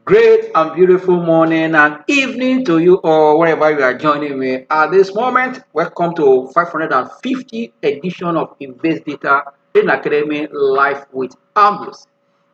Great and beautiful morning and evening to you all, wherever you are joining me at this moment. Welcome to 550 edition of Invest Data in Academy Live with Ambrose.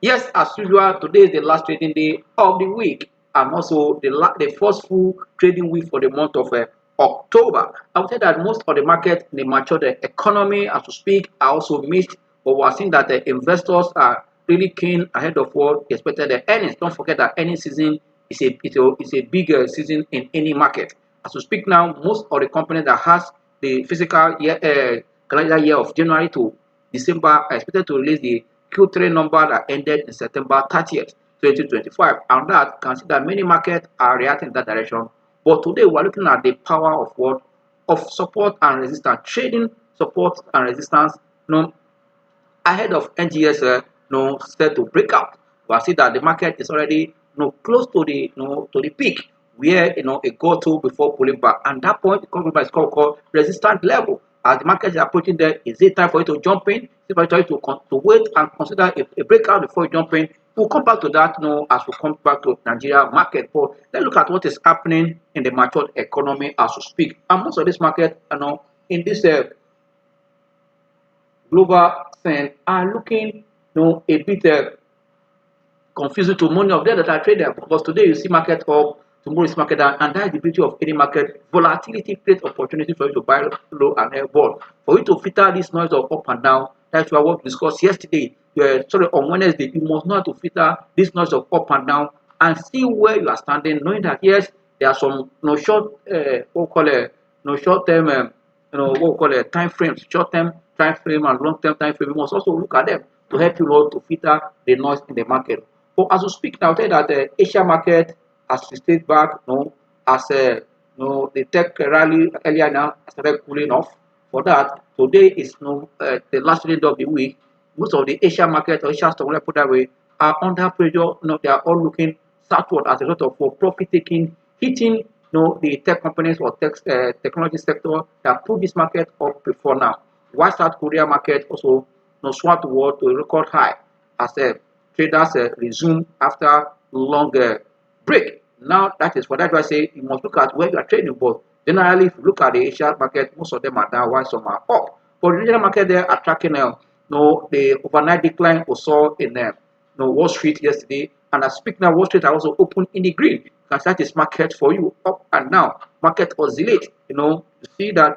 Yes, as usual, today is the last trading day of the week and also the first full trading week for the month of October. I would say that most of the market in the matured economy, as we speak, are also missed, but we are seeing that the investors are really keen ahead of what expected the earnings. Don't forget that earnings season is a bigger season in any market. As we speak now, most of the companies that has the physical year, calendar year of January to December are expected to release the Q3 number that ended in September 30th, 2025. And that can see that many markets are reacting in that direction. But today we're looking at the power of what of support and resistance, trading support and resistance, ahead of NGX set to break out. We see that the market is already close to the peak where it got to before pulling back, and that point is called resistance level. As the market is approaching there, is it time for you to jump in? Is it time for you to wait and consider a breakout before you jump in? We'll come back to that as we come back to Nigeria market. But let's look at what is happening in the matured economy as we speak. And most of this market, in this global sense are looking a bit confusing to many of them that are traders, because today you see market up, tomorrow is market down, and that is the beauty of any market. Volatility creates opportunity for you to buy low and high ball. For you to filter this noise of up and down, that's what we discussed yesterday. Sorry, on Wednesday, you must know how to filter this noise of up and down and see where you are standing, knowing that yes, there are some short what we call it, short term what we call it time frames, short term time frame and long term time frame. You must also look at them to help you to filter the noise in the market. But as we speak now, tell that the Asia market has stayed back, as the tech rally earlier now started cooling off. For that, today is the last day of the week. Most of the Asia market or Asia stock, put that way, are under pressure. They are all looking southward as a result of for profit taking, hitting the tech companies or technology sector that put this market up before now. While South Korea market also swung toward to a record high as traders resume after long break. Now that is what I say you must look at where you are trading. But generally, if you look at the Asia market, most of them are down while some are up. But the regional market there are tracking the overnight decline we saw in Wall Street yesterday. And I speak now, Wall Street are also open in the green. Because that is market for you up and down. Market oscillate. You see that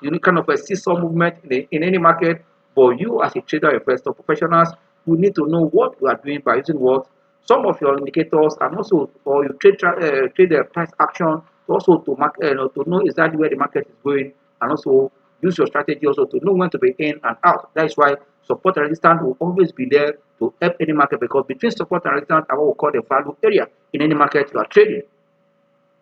you need kind of a seesaw movement in any market. But you as a trader, investor, professionals, you need to know what you are doing by using what some of your indicators, and also for you trade price action, also to to know exactly where the market is going, and also use your strategy also to know when to be in and out. That is why support and resistance will always be there to help any market, because between support and resistance are what we call the value area in any market you are trading.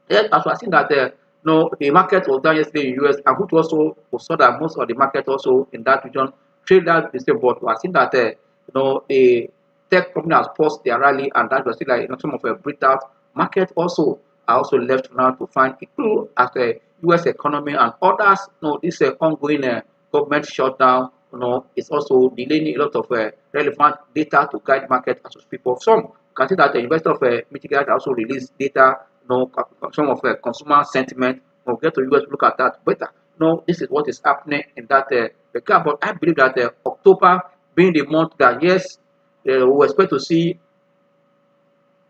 Yes, as we are seeing that the market was down yesterday in US, and which also we saw that most of the market also in that region trade that the same. But we are seeing that the tech company has paused their rally, and that was still like some of a breakout market also are also left now to find a clue as the US economy and others. This ongoing government shutdown, is also delaying a lot of relevant data to guide market as we speak of. Some can see that the investor of Michigan also released data, some of consumer sentiment. We'll get to US look at that better. This is what is happening in that regard. But I believe that October being the month that yes, we expect to see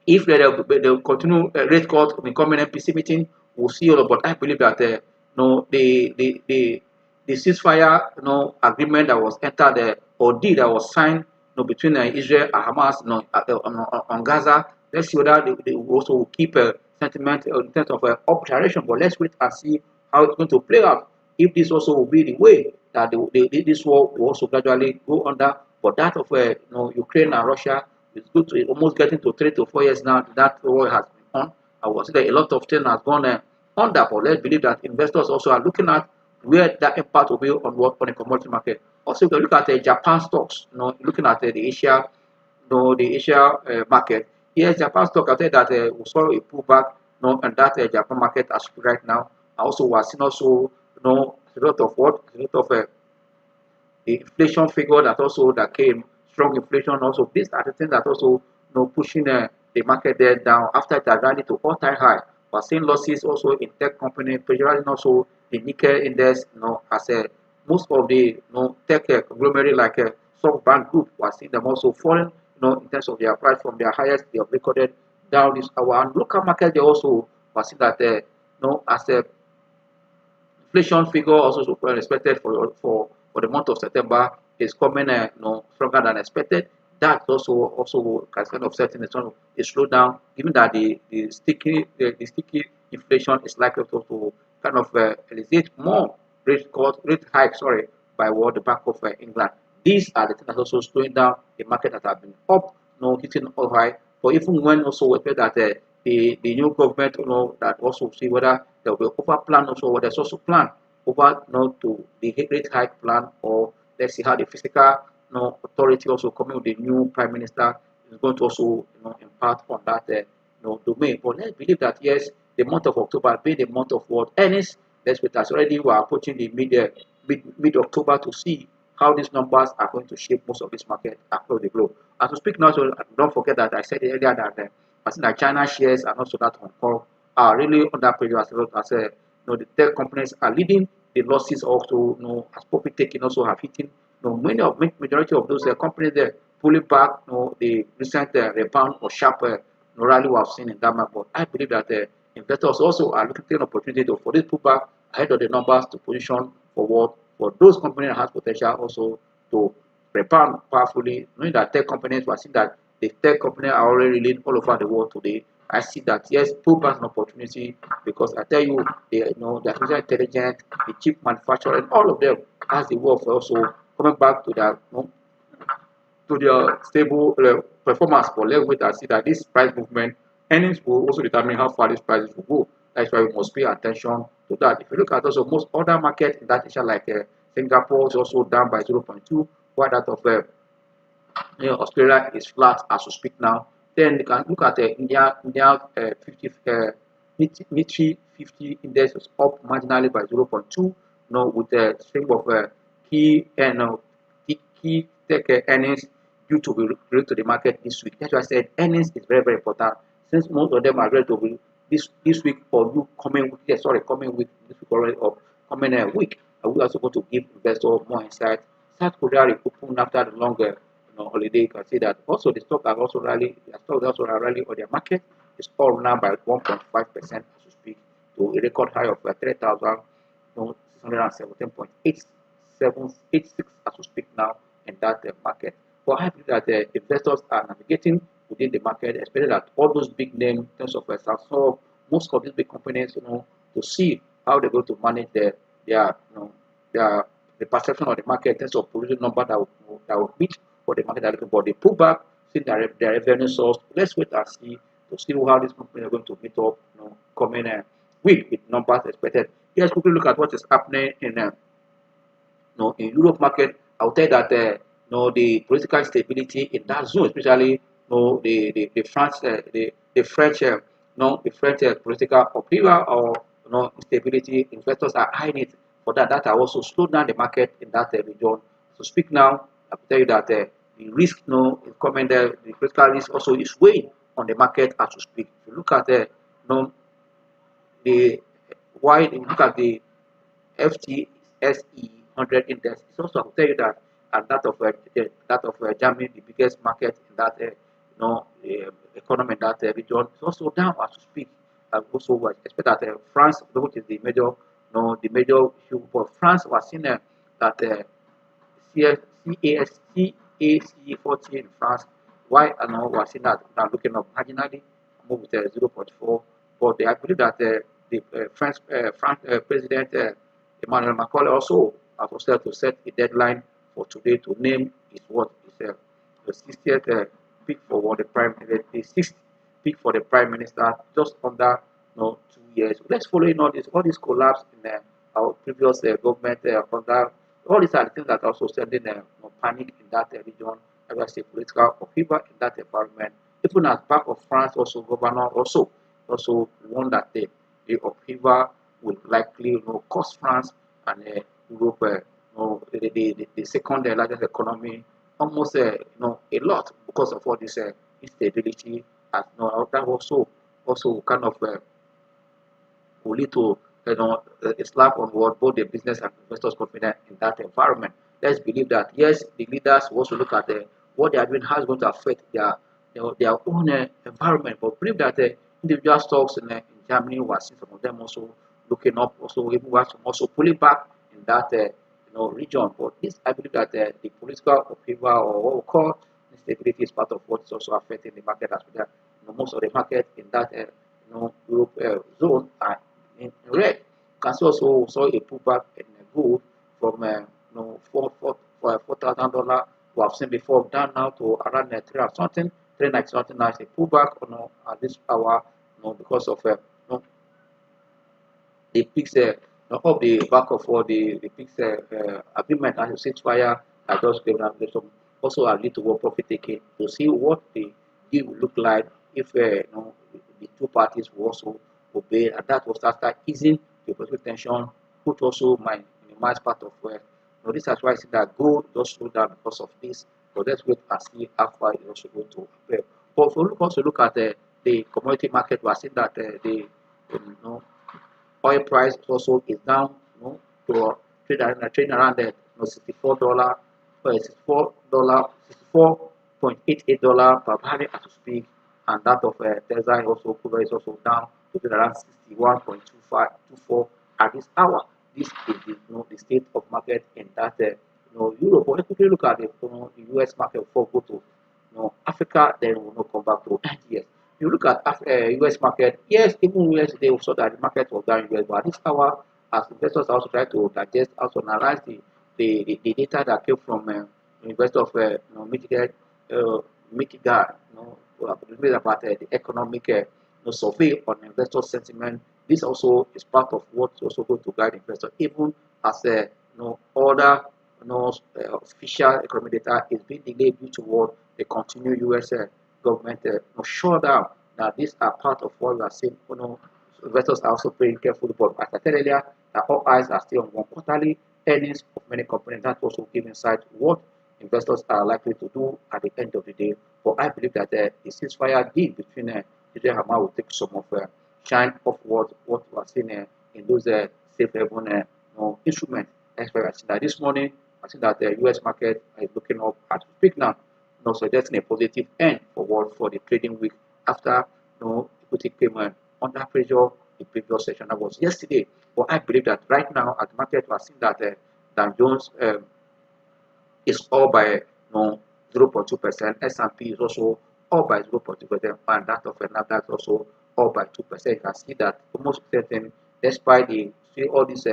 if they'll continue rate cut in the coming MPC meeting. We'll see all. But I believe that the ceasefire agreement that was entered or deal that was signed between Israel and Hamas on Gaza. Let's see whether they will also keep a sentiment in terms of operation. But let's wait and see how it's going to play out. If this also will be the way that this war will also gradually go under. But that of Ukraine and Russia is good to almost getting to 3 to 4 years now that war has been on. I was say that a lot of things has gone under. But let's believe that investors also are looking at where that impact will be on the commodity market. Also, if you look at Japan stocks, looking at the Asia, the Asia market. Yes, Japan stock, I said that we saw a pullback, and that Japan market as right now. Also, we are seeing also, a lot of what, a lot of the inflation figure that came, strong inflation. Also, these are the things that also, pushing the market there down after it had rallied to all-time high. We're seeing losses also in tech company, pressurizing also the nickel index, as most of the tech conglomerate like SoftBank Group, we're seeing them also falling, in terms of their price from their highest they have recorded down this hour. And local market, they also we're seeing that as a inflation figure also super expected for the month of September is coming stronger than expected. That also kind of setting a slowdown, given that the sticky inflation is likely to kind of elevate more rate hike, sorry, by what the Bank of England. These are the things that also slowing down the market that have been up, hitting all high. But even when also we expect that the new government, that also see whether there will be over plan also, or there's also plan over, to the rate hike plan, or let's see how the fiscal, authority also coming with the new prime minister is going to also, impart on that, domain. But let's believe that yes, the month of October being the month of what earnings, let's wait as already we are approaching the mid October to see how these numbers are going to shape most of this market across the globe. As we speak now, so don't forget that I said earlier that I think that China shares and also that Hong Kong are really under pressure as well as the tech companies are leading the losses also, as profit taking also have hitting. Majority of those companies there pulling back, the recent rebound or sharp rally we have seen in that market. But I believe that investors also are looking for an opportunity for this pullback ahead of the numbers to position forward for those companies that has potential also to rebound powerfully, knowing that tech companies, we are seeing that the tech companies are already leading all over the world today. I see that yes, pullback is an opportunity because I tell you, the artificial intelligence, the chip manufacturing, all of them has the way of also coming back to their to their stable performance. But let's wait and see that this price movement, earnings will also determine how far this prices will go. That's why we must pay attention to that. If you look at also most other markets in that area, like Singapore is also down by 0.2, while that of Australia is flat as we speak now. Then you can look at India 50 Nifty 50 index is up marginally by 0.2. With a string of key key tech earnings due to be related to the market this week. That's why I said earnings is very very important since most of them are related to this week or you coming week. Yeah, sorry, coming week this week already or coming week. I will also going to give investors more insight. South Korea reopened after the longer holiday. You can see that also the stock are also rally. The stock also are rally on their market. It's all now by 1.5% as we speak to a record high of 3,617.8786 as we speak now in that market. But I believe that investors are navigating within the market, especially that all those big names in terms of Samsung, most of these big companies, to see how they're going to manage their the perception of the market in terms of producing number that will meet for the market are looking for. They pull back, see their revenue source. Let's wait and see to see how these companies are going to meet up, coming week with numbers expected. Let's quickly look at what is happening in Europe market. I'll tell you that the political instability in that zone, especially the France the French the French political upheaval or instability, investors are eyeing it for that are also slowed down the market in that region. So speak now, I will tell you that the risk is coming there, the political risk also is weighing on the market as we speak. If you look at the why you look at the FTSE 100 index, it's also I will tell you that and that of Germany, the biggest market in that economy in that region, is also down as we speak. And also, we expect that France, which is the major, the major issue for France, was seen that CAC 40 in France. Why I know we're seeing that now looking up marginally, move with 0.4. But I believe that the French President Emmanuel Macron also has also to set a deadline for today to name is what is the 60th pick for what the sixth pick for the Prime Minister just under 2 years. Let's follow in all this collapse in our previous government under all these are the things that are also sending panic in that region. As I say, political upheaval in that environment. Even as back of France, also governor also warned that the upheaval will likely cost France and Europe the second largest economy almost a lot because of all this instability as that also kind of will lead to a slap on what both the business and investors confidence in that environment. Let's believe that yes, the leaders will also look at what they are doing, how it's going to affect their own environment. But believe that individual stocks in Germany, we are seeing some of them also looking up, also even we have some also pulling back in that region. But this, I believe that the political upheaval or what we call instability is part of what is also affecting the market as well. Most of the market in that Europe zone are in red. You can see also saw a pullback in gold from $4,000 we have seen before down now to around 300 something, 390 something. Now it's a pullback at this hour because of the peaks of the back of all the peaks agreement and the ceasefire I just gave out. Some also are lead to what profit taking to see what the deal will look like if the two parties will also obey, and that will start easing the political tension, which also might minimize part of where this is why I see that gold just slow down because of this. But let's wait and see how far it also going to prepare. But if we also look at the commodity market, we are seeing that the oil price also is down, to trading around $64, $64.88 per barrel as we speak, and that of Tesla also is also down to around 61.24 at this hour. This is the state of market in that Europe. But let's quickly look at the US market before we go to Africa, then we'll come back to NGX. You look at US market, yes, even yesterday we saw that the market was down US, but at this hour, as investors also try to digest, also analyze the data that came from investors of Michigan, about the economic survey on investor sentiment. This also is part of what's also going to guide investors, even as other official economic data is being delayed due to what the continued US government shutdown. Now, these are part of what we are seeing. Investors are also paying carefully, but as I said earlier, that all eyes are still on one quarterly earnings of many companies. That also gives insight what investors are likely to do at the end of the day. But I believe that the ceasefire deal between Israel and Hamas will take some of shine of what we are seeing in those safe haven instruments. That's why I see that this morning. I see that the U.S. market is looking up at peak now, suggesting a positive end for the trading week after equity came under pressure the previous session. That was yesterday. But I believe that right now at the market we are seeing that Dow Jones is up by 0.2%. S&P is also up by 0.2%, and that of Nasdaq is also up by 2%. You can see that almost certain, despite all these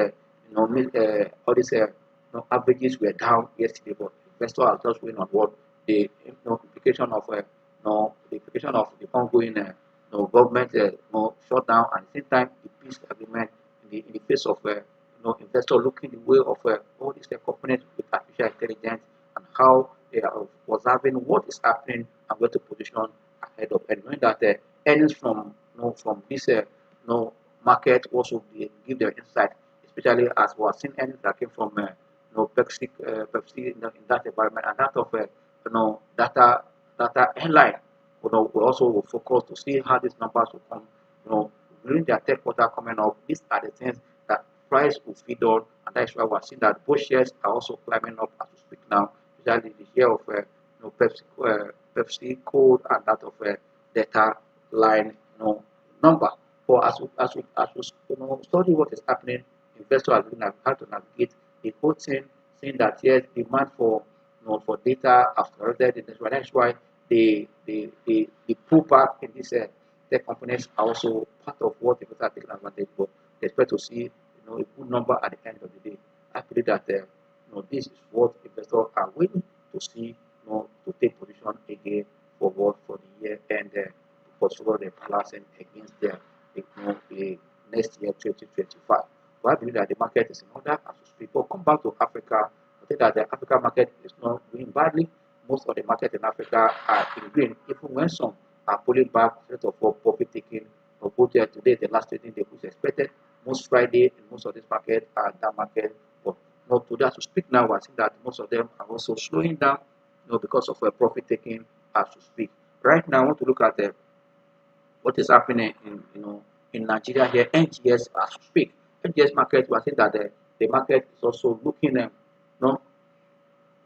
averages were down yesterday, but investors are just going on what the implication of the ongoing government shutdown, and at the same time the peace agreement in the face of investors looking the way of all these components with artificial intelligence and how they are observing what is happening and where to position ahead of, and knowing that earnings from this market also give their insight, especially as we are seeing earnings that came from Pepsi in that environment, and that of data airline. We also will focus to see how these numbers will come. During their third quarter coming up, these are the things that price will feed on, and that's why we're seeing that both shares are also climbing up as we speak now. Especially the share of Pepsi code and that of data line number. But as we study what is happening, investors are looking at how to navigate the whole thing, saying that yes, demand for data has corrected. That's why the pullback in these tech companies are also part of what people are taking advantage of. They expect to see a good number at the end of the day. I believe that this is what investors are waiting to see, to take position again for the year and for the balancing against the next year 2025. So I believe that the market is in order as we speak. But come back to Africa. I think that the African market is not doing badly. Most of the market in Africa are in green, even when some are pulling back instead of profit taking. Both today, the last trading day was expected. Most Friday in most of this market are down market. But not today as we speak now, I think that most of them are also slowing down, because of profit taking as we speak. Right now, I want to look at what is happening in in Nigeria here, NGS as we speak. NGS market, we are seeing that the market is also looking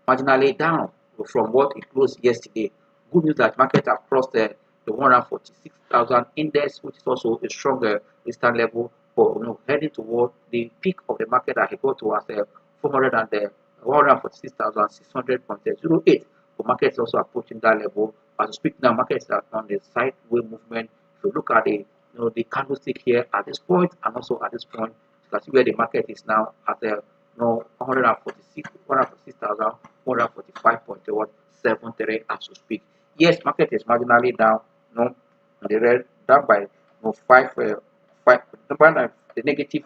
marginally down from what it closed yesterday. Good news that market have crossed the 146,000 index, which is also a stronger resistance level for heading toward the peak of the market that he got to as 400 and 146,600.08. The market is also approaching that level. As we speak now, markets are on the sideway movement. If you look at the candlestick here at this point and also at this point, you can see where the market is now at the 146,145.73 as we speak. Yes, market is marginally down, on the red, down by 5, the negative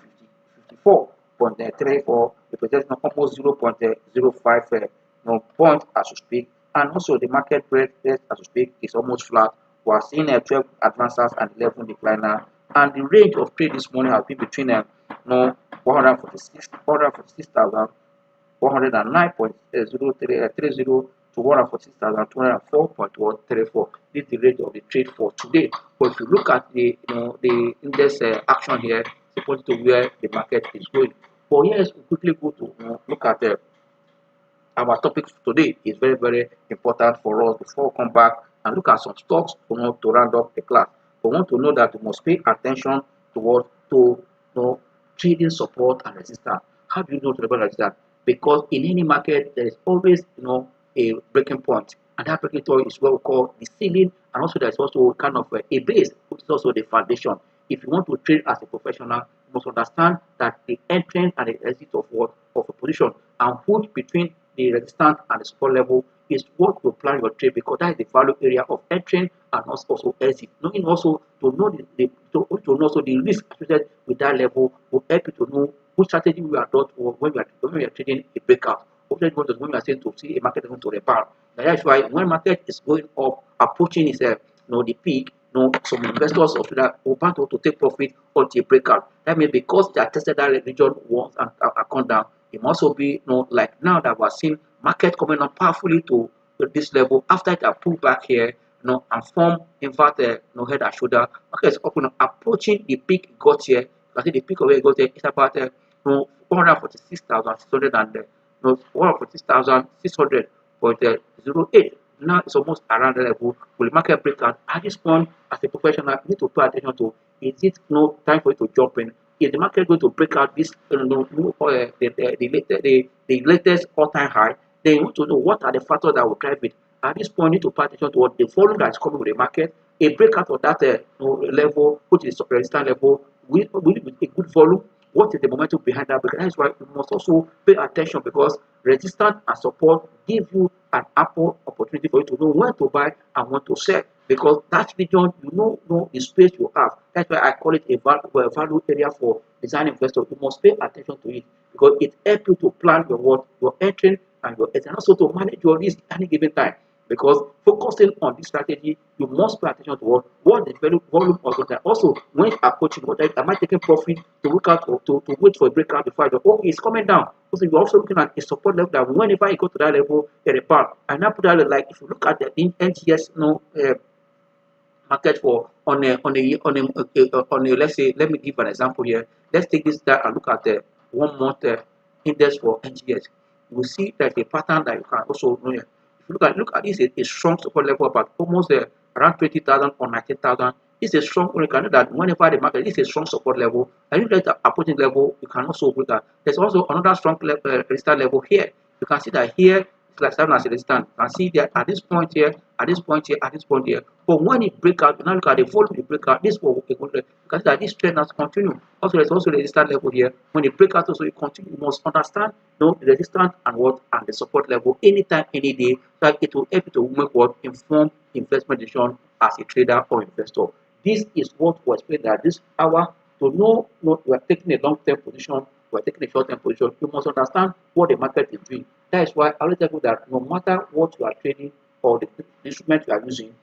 54.34, representing almost 0.05 point as we speak. And also the market rate as we speak is almost flat. We are seeing 12 advancers and 11 decliner, and the range of trade this morning has been between 146,000 109.0330 to 146,204.134. This is the rate of the trade for today. But if you look at the index action here, it's supposed to where the market is going. But yes, we quickly go to look at our topic today. Is very, very important for us before we come back and look at some stocks to round up the class. We want to know that we must pay attention to what to trading support and resistance. How do you know to resistance? Because in any market there is always a breaking point, and that breaking point is what we call the ceiling, and also there is also kind of a base, which is also the foundation. If you want to trade as a professional, you must understand that the entrance and the exit of a position, and put between the resistance and the support level is what you plan your trade, because that is the value area of entering and also exit. Knowing also to know to know also the risk associated with that level will help you to know which strategy we adopt when we are trading a breakout. When we are saying to see a market going to rebound. That's why when market is going up, approaching its the peak, some investors also that want to take profit until breakout. That means because they are tested that region once and come down, it must also be like now that we are seeing market coming up powerfully to this level after it have pulled back here, and form in fact head and shoulder. Market is approaching the peak it got here. You can see the peak of where it got here is about 146,600 and 146,600.08. Now it's almost around the level. Will the market break out? At this point, as a professional, you need to pay attention to, is it time for you to jump in? Is the market going to break out this the latest all-time high? Then you want to know what are the factors that will drive it. At this point, you need to pay attention to what the volume that is coming with the market. A breakout of that level, which is resistance level, with a good volume. What is the momentum behind that? Because that's why you must also pay attention, because resistance and support give you an ample opportunity for you to know when to buy and when to sell. Because that region, you know the space you have. That's why I call it a value area for design investors. You must pay attention to it, because it helps you to plan your entering and your exit, and also to manage your risk at any given time. Because focusing on this strategy, you must pay attention to what the value volume of that. Also, when approaching, what am I taking profit to look at or to wait for a breakout before I go? Oh, it's coming down. Also, you're also looking at a support level that whenever you go to that level, get a bar. And now put that like if you look at the NGX market for on a let's say, let me give an example here. Let's take this and look at the 1 month index for NGX. You will see that a pattern that you can also know. If you look at this, a strong support level about almost around 20,000 or 19,000. It's a strong. You can know that whenever the market is a strong support level, and you get the opposite level, you can also look at. There's also another strong resistance level here. You can see that here it's like serving as a resistance. You can see that at this point here, at this point here, at this point here. But when it break out, you now look at the volume it break out. This will you can see that this trend has continued. Also, there's also the resistance level here. When it break out, also you continue. You must understand the resistance and the support level anytime, any day. So it will help you to make informed investment decision as a trader or investor. This is what was explained at this hour. To know you are taking a long-term position, you are taking a short-term position, you must understand what the market is doing. That is why I always tell you that no matter what you are trading or the instrument you are using,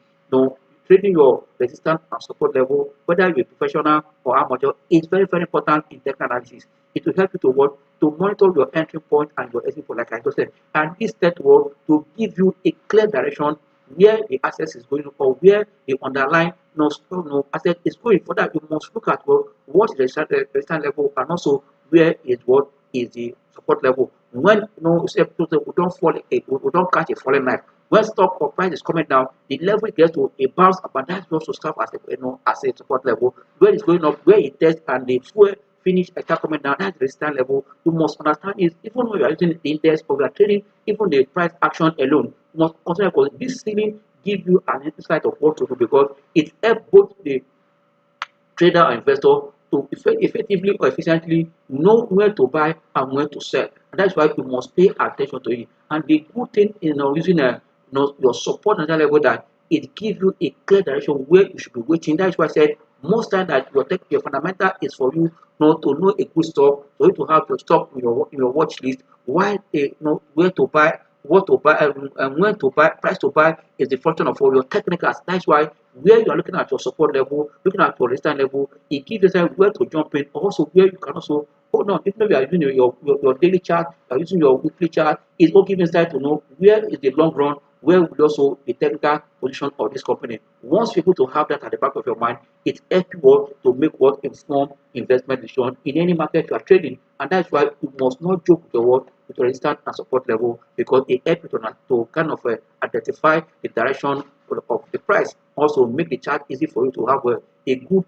trading your resistance and support level, whether you're a professional or amateur, is very, very important in technical analysis. It will help you to monitor your entry point and your exit point, like I just said. And this third one to give you a clear direction where the asset is going or where the underlying asset is going. For that, you must look at what is the resistance level and also where is what is the support level. When say we don't fall, we don't catch a falling knife. When stock or price is coming down, the level it gets to a bounce up, and that also serve as a support level. Where it's going up, where it tests and the fuel finish and start coming down, that's the resistance level. You must understand is even when you are using the index or you are trading, even the price action alone, you must consider because this ceiling give you an insight of what to do because it helps both the trader or investor to effectively or efficiently know where to buy and where to sell. And that's why you must pay attention to it. And the good thing in using your support at that level that it gives you a clear direction where you should be waiting. That's why I said most time that your fundamental is for you, to know a good stock, for you to have your stock in your watch list, while where to buy, what to buy, and when to buy, price to buy is the function of all your technicals. That's why where you are looking at your support level, looking at your resistance level, it gives you where to jump in, also where you can also hold on. If maybe you are using your daily chart, you are using your weekly chart, it will give insight to know where is the long run, where will also the technical position of this company. Once you're able to have that at the back of your mind, it helps you to make what informed investment decision in any market you are trading. And that's why you must not joke with your word with your resistance and support level because it helps you to kind of identify the direction of the price. Also make the chart easy for you to have a good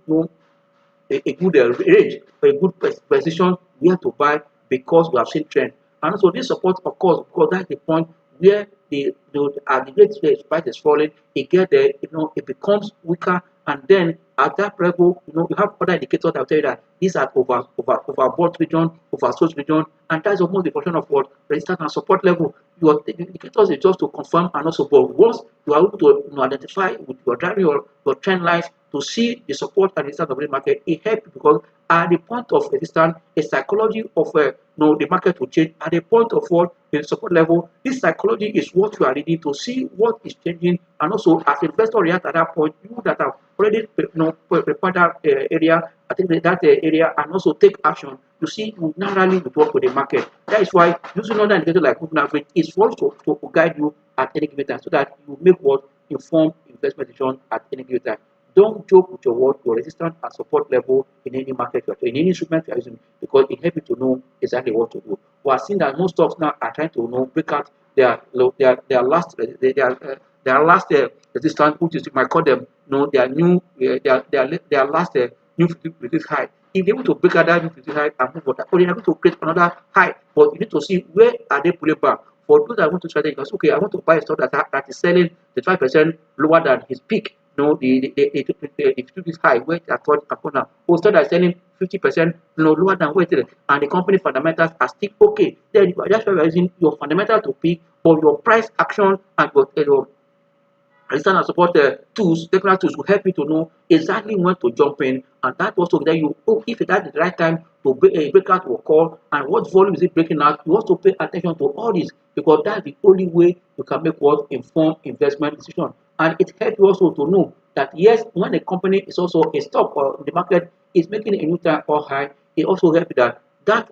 a good range or a good precision where to buy because we have seen trend. And also this support, of course, because that's the point where at the rate the price is falling, it get there, it becomes weaker, and then at that level, you have other indicators that will tell you that these are overbought region, oversold region, and that's almost the portion of what resistance and support level. Your indicators is just to confirm and also, but once you are able to identify with your driving your trend lines to see the support and resistance of the market, it helps because at the point of resistance, a psychology of the market will change. At the point of what the support level, this psychology is what you are reading to see what is changing, and also as investor react at that point, you that have already prepared that area, I think that area, and also take action. You see, you naturally would work with the market. That is why using another indicator like moving average is for to guide you at any given time, so that you make what informed investment decision at any given time. Don't joke with your resistance and support level in any market in any instrument you are using because it helps you to know exactly what to do. We are seeing that most stocks now are trying to break out their last resistance, which is you might call them their new their last new 50 high. If they're able to break out that new 50 high and move on, or they're able to create another high, but you need to see where are they pulling back. For those that want to strategy, because okay, I want to buy a stock that is selling 5% lower than his peak. It took this high where I thought now. Stock that is selling 50% lower than where it is, and the company fundamentals are still okay. Then that's why we're using your fundamental to peak, or your price action and your resistance and support technical tools will help you to know exactly when to jump in, and that also then you if that is the right time to break out or call, and what volume is it breaking out. You also pay attention to all this because that's the only way you can make what informed investment decision. And it helps you also to know that yes, when a company is also a stock or the market is making a new time or high, it also helps you that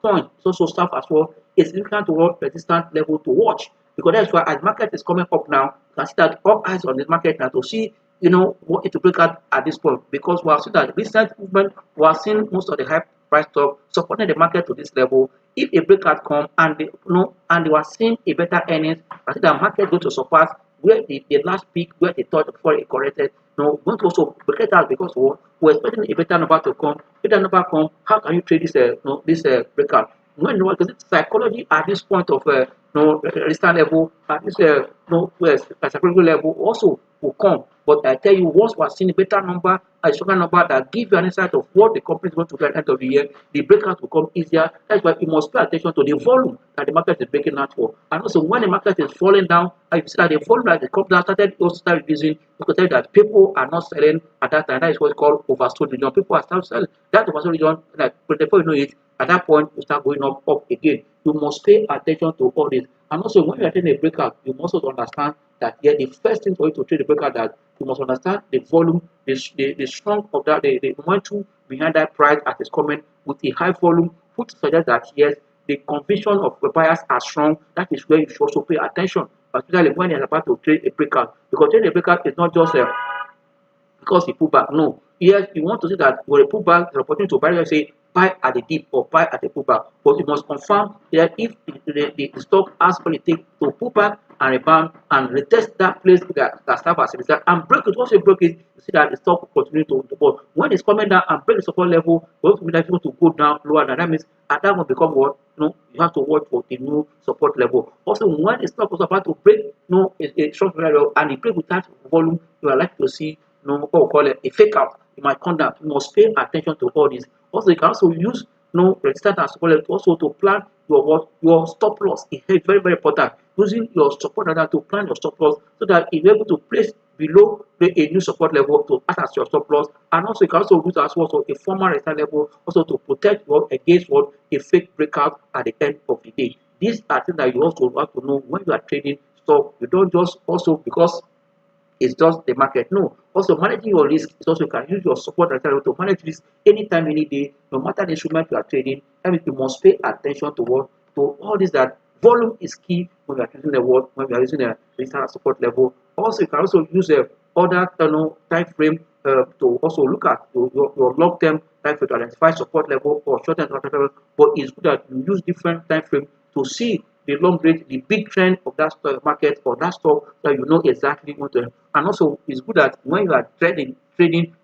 point is also serve as well a significant resistance level to watch. Because that's why as market is coming up now, you can see that all eyes on the market now to see what it to break out at this point. Because we have seen that recent movement, we have seen most of the high price stock supporting the market to this level. If a breakout come and they were seeing a better earnings, I think the market going to surpass where the last peak where they thought before it corrected. Going to also break it out because we're expecting a better number to come. Better number come, how can you trade this breakout? When because it's psychology at this point of resistance level, at this psychological level also will come. But I tell you, once we are seeing a better number, a stronger number that give you an insight of what the company is going to do at the end of the year, the breakout will come easier. That's why you must pay attention to the volume that the market is breaking out for. And also when the market is falling down, I see that the volume that the company started also start reducing, you can tell that people are not selling at that time. That is what's called oversold region. People are still selling. That oversold region, like before you know it, at that point you start going up again. You must pay attention to all this. And also when you are taking a breakout, you must also understand that the first thing for you to trade the breakout that you must understand the volume, the strength of that, the momentum behind that price as it's coming with a high volume, which suggests that yes, the conviction of the buyers are strong. That is where you should also pay attention. especially when it's about to trade a breakout. Because trading a breakout is not just because you pull back. No. Yes, you want to see that when you pull back, the opportunity to buy, let's say, buy at the dip or buy at the pullback. But you must confirm that if the stock has what it takes to pull back and rebound and retest that place that serves as a result and break it. Once you break it, you see that the stock will continue to go. When it's coming down and break the support level, going to go down lower, and that means at that will become what? You have to watch for the new support level. Also, when the stock was about to break, a short level and it break with that volume, you are likely to see what we call it a fake out. You might come down. You must pay attention to all this. Also, you can also use resistance and support also to plan your stop loss. It's very, very important. Using your support level to plan your stop loss so that you're able to place below a new support level to act as your stop loss. And also you can also use as well a formal resistance level also to protect against a fake breakout at the end of the day. These are things that you also have to know when you are trading stock. You don't just also because it's just the market. No. Also, managing your risk is also you can use your support and to manage risk anytime, any day, no matter the instrument you are trading. That means you must pay attention to all this that volume is key when you are using the word, when you are using a resistance support level. Also, you can also use other time frame to also look at your long-term time frame to identify support level or short-term level. But it's good that you use different time frame to see the long range, the big trend of that stock market or that stock that you know exactly what to. And also, it's good that when you are trading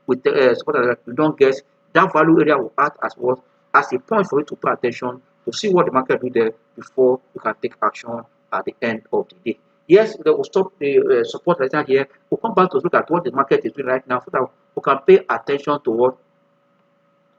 with the support that you don't guess, that value area will act as what as a point for you to pay attention to see what the market do there before you can take action at the end of the day. Yes, they will stop the support right here. We'll come back to look at what the market is doing right now so that we can pay attention to what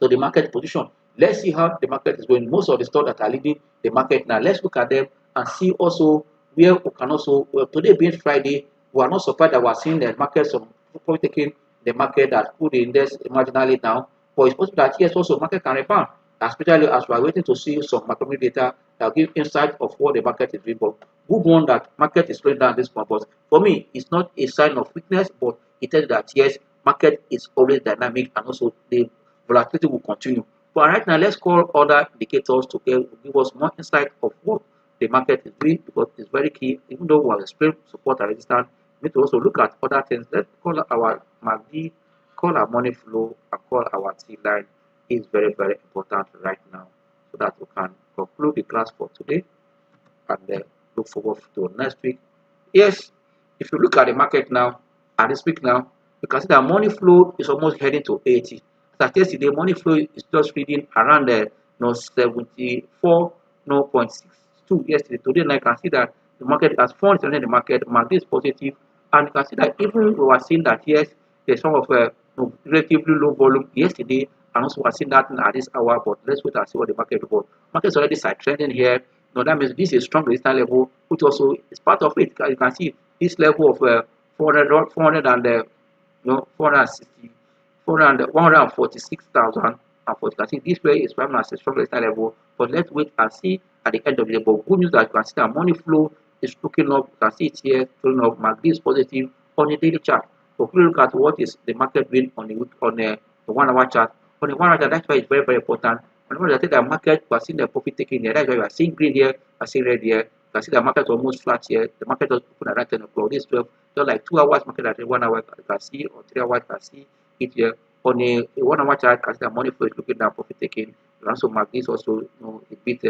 to the market position. Let's see how the market is going. Most of the stocks that are leading the market now, let's look at them and see also where we can also, today being Friday, we are not surprised that we are seeing the market, some people taking the market that put the index marginally down. But it's possible that yes, also market can rebound, especially as we are waiting to see some macroeconomic data that will give insight of what the market is doing. But good one that market is slowing down this point. But for me, it's not a sign of weakness, but it tells that yes, market is always dynamic and also the volatility will continue. But right now, let's call other indicators to give us more insight of what the market is doing because it's very key. Even though we have explained support and resistance, we need to also look at other things. Let's call our MACD, call our money flow, and call our T line. Is very, very important right now so that we can conclude the class for today and look forward to next week. Yes, if you look at the market now, at this week now, you can see that money flow is almost heading to 80. That yesterday, money flow is just reading around 74, 0.62 yesterday. Today, now you can see that the market has fallen in the market. Market is positive, and you can see that even we were seeing that yes, there's some of relatively low volume yesterday, and also we're seeing that at this hour. But let's wait and see what the market will. Market is already side trending here. That means this is a strong resistance level, which also is part of it. You can see this level of 400 and 460. 146,000 and 40. I think this way is primary as a strong resistance level. But let's wait and see at the end of the day. But good news that you can see that money flow is looking up. You can see it here, showing up. MACD is positive on a daily chart. So if you look at what is the market doing on the 1 hour chart, on the 1 hour chart, that's why it's very, very important. Whenever I think the market, we are seeing the profit taking here. That's why we are seeing green here, we are seeing red here. You can see the market almost flat here. The market just open around 10 o'clock. This 12, just like 2 hours market at 1 hour, you can see, or 3 hours, you can see it here. On a 1 hour chart, you can see the money flow is looking down, profit taking. You also mark this also, a bit,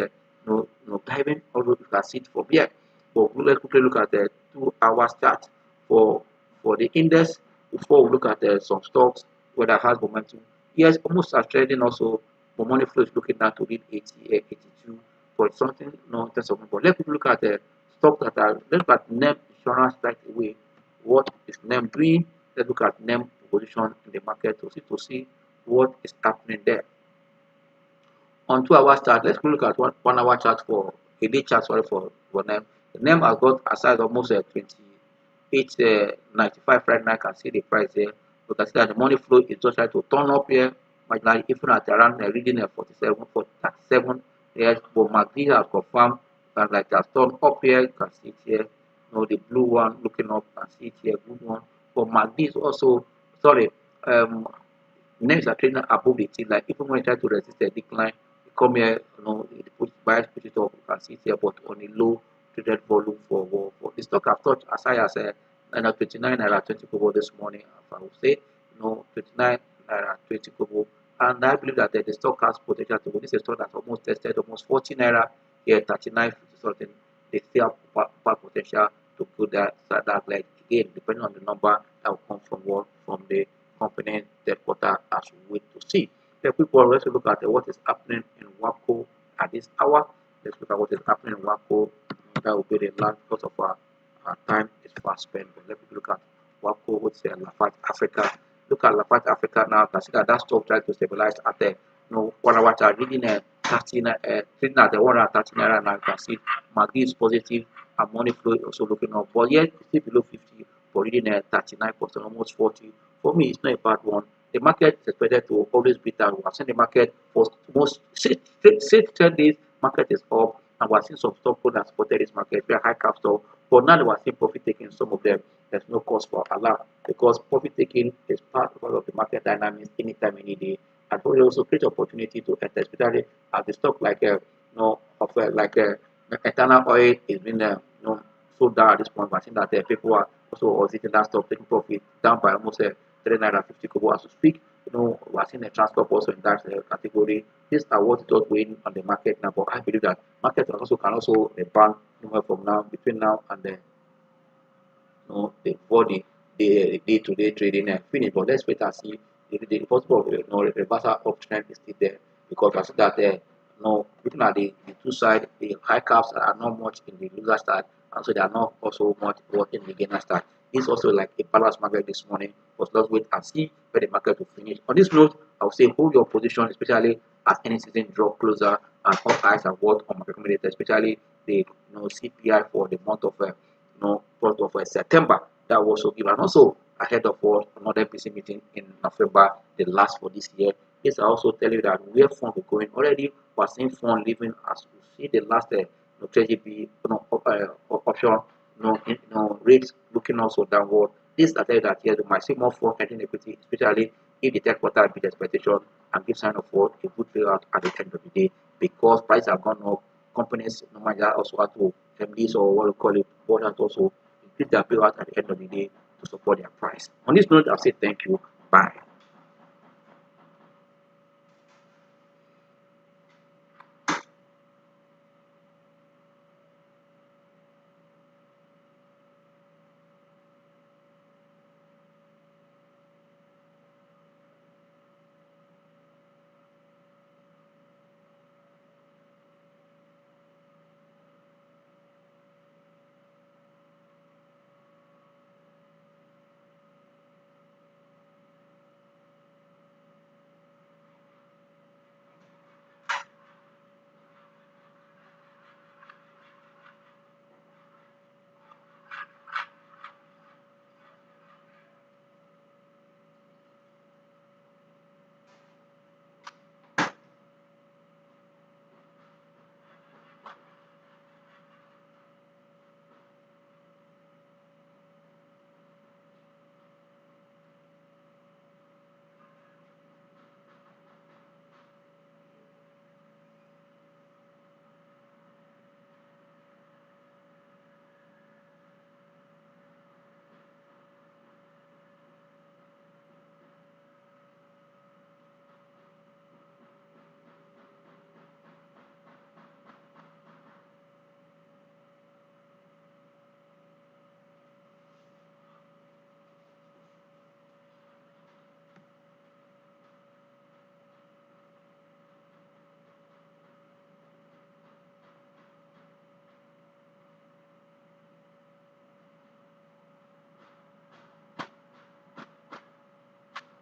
diving, although you can see it from here. But let's quickly look at the 2 hours chart for the index before we look at some stocks whether it has momentum. Yes, almost as trading also, but money flow is looking down to read 80, 82 point something, in terms of. But let's look at the stocks that are. Let's look at NEM insurance right away. What is NEM doing? Let's look at NEM position in the market to see what is happening there. On 2 hour chart, let's look at 1 hour chart for a day chart. Sorry for NEM. The NEM has got a size almost 28.95 right now. I can see the price there. You can see that the money flow is just trying to turn up here. Marginally, even at around reading 47, 37. Yes, but MACD has confirmed and like that's turned up here. You can see it here. The blue one looking up. You can see it here. Good one. But MACD is also names are trading above the T line. Even when you try to resist a decline, you come here, it puts bias, put it up. You can see it here, but on a low traded volume for the stock have touched as high as 29 naira 20 kobo this morning. If I would say, 29 naira 20 kobo, and I believe that the stock has potential to go. This is a stock that almost tested almost 40 naira here, 39 50 something. They still have potential to put that leg again, depending on the number that will come from the company headquarters as we wait to see. The people let's look at what is happening in WAPCO at this hour. Let's look at what is happening in WAPCO. That will be the last because of our time is fast spent. But let me look at WAPCO, what's Lafayette Africa. Look at Lafayette Africa now. Can see that stock tries to stabilize at the 1 hour chart reading 30 trading at the 130 naira now. You can see MACD is positive and money flow is also looking up. But yet still below 50 for reading 39%, almost 40. For me, it's not a bad one. The market is expected to always be down. We have seen the market for most 10 days, market is up, and we are seeing some stock that supported this market, very high cap stock. But now we are seeing profit taking some of them. There's no cause for alarm because profit taking is part of the market dynamics anytime, any day. And also create opportunity to enter, especially at the stock like eternal oil is being sold down at this point. I think that people are also exiting that stock, taking profit down by almost 3 naira 50 kobo as we speak. We are seeing a transfer also in that category. These are what is just weighing on the market now. But I believe that market can also ban from now between now and then. Before the day-to-day trading finish. But let's wait and see if the possible reversal of trend is still there, because I see that looking at the two sides, the high caps are not much in the loser side, and so they are not also much in the gainer side. It's also like a balanced market this morning, but let's wait and see where the market will finish. On this note, I would say hold your position, especially as any season draw closer and all eyes are what on market accumulator, especially the CPI for the month of September. That will also give, and also ahead of what another PC meeting in November, the last for this year. This I also tell you that where funds are going already. We're seeing funds leaving as we see the last treasury option rates looking also downward. This I tell you that here we might see more funds entering equity, especially if the tech quarter beat expectation and give sign of what a good payout at the end of the day, because prices have gone up. Companies normally also have to MDs or what we call it, board has also increase their payout at the end of the day to support their price. On this note, I'll say thank you. Bye.